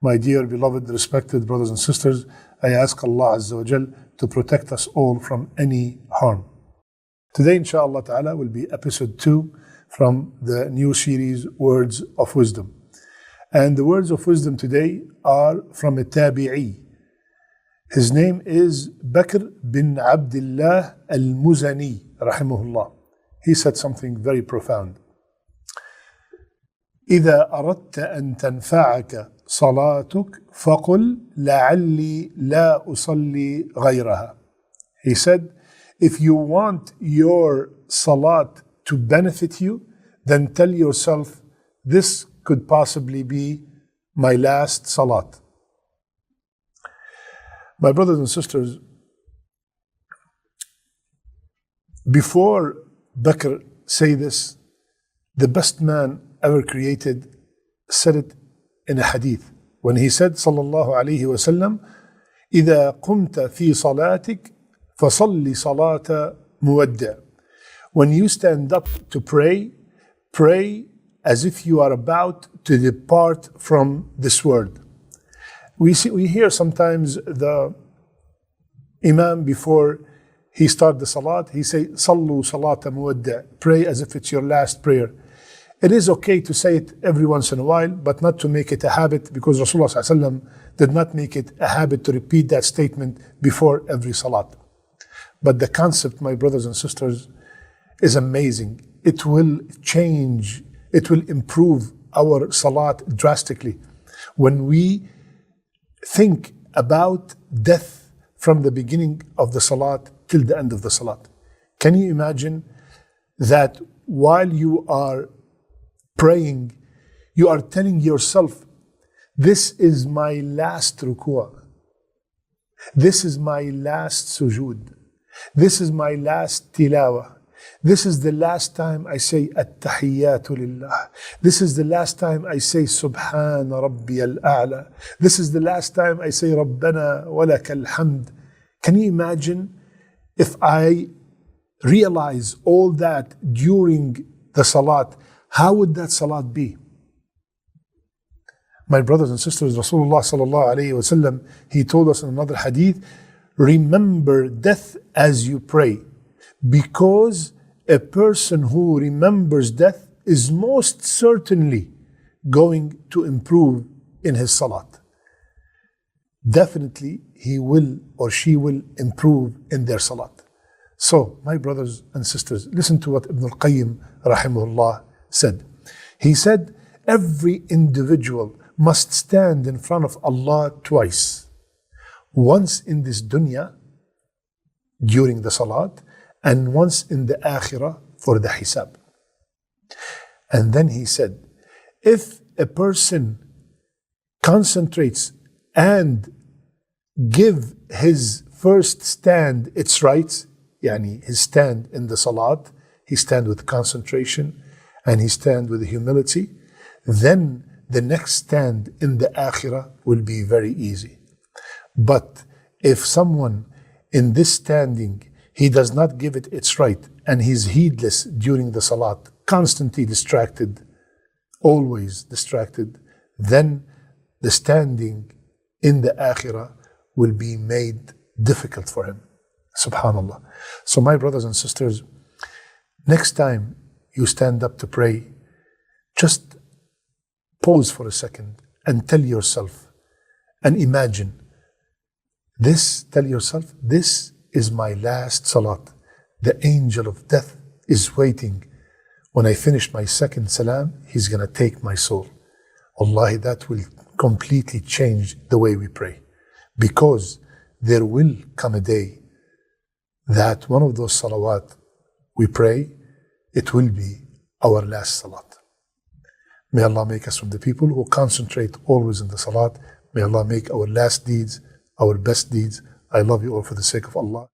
My dear, beloved, respected brothers and sisters, I ask Allah SWT to protect us all from any harm. Today, inshallah ta'ala, will be episode 2 from the new series, Words of Wisdom. And the words of wisdom today are from a Tabi'i. His name is Bakr Bin Abdillah Al-Muzani, rahimahullah. He said something very profound. إذا أردت أن تنفعك صلاتك فقل لعلي لا أصلي غيرها. He said, if you want your salat to benefit you, then tell yourself, this could possibly be my last salat. My brothers and sisters, before Bakr say this, the best man ever created said it in a hadith when he said sallallahu alayhi wa sallam, إذا قمت في صلاتك فصلي صلاة مودع. When you stand up to pray, pray as if you are about to depart from this world. We hear sometimes the Imam, before he start the salat, he say صلوا صلاة مودع, pray as if it's your last prayer. It is okay to say it every once in a while, but not to make it a habit, because Rasulullah SAW did not make it a habit to repeat that statement before every salat. But the concept, my brothers and sisters, is amazing. It will change, it will improve our salat drastically. When we think about death from the beginning of the salat till the end of the salat. Can you imagine that while you are praying, you are telling yourself, this is my last ruku', this is my last sujood, this is my last tilawah, this is the last time I say at-tahiyyatu lillah, this is the last time I say subhana rabbiyal a'la, this is the last time I say rabbana walakal hamd. Can you imagine if I realize all that during the salat? How would that salat be? My brothers and sisters, Rasulullah sallallahu alayhi wa sallam, he told us in another hadith, remember death as you pray, because a person who remembers death is most certainly going to improve in his salat. Definitely he will or she will improve in their salat. So, my brothers and sisters, listen to what Ibn al-Qayyim rahimahullah said. He said, every individual must stand in front of Allah twice. Once in this dunya, during the salat, and once in the akhirah for the hisab. And then he said, if a person concentrates and give his first stand its rights, yani his stand in the salat, he stand with concentration, and he stand with humility, then the next stand in the akhirah will be very easy. But if someone in this standing, he does not give it its right, and he's heedless during the salat, constantly distracted, always distracted, then the standing in the akhirah will be made difficult for him. Subhanallah. So my brothers and sisters, next time you stand up to pray, just pause for a second and tell yourself and imagine this, tell yourself, this is my last salat. The angel of death is waiting. When I finish my second salam, he's going to take my soul. Wallahi, that will completely change the way we pray. Because there will come a day that one of those salawat we pray, it will be our last salat. May Allah make us from the people who concentrate always in the salat. May Allah make our last deeds our best deeds. I love you all for the sake of Allah.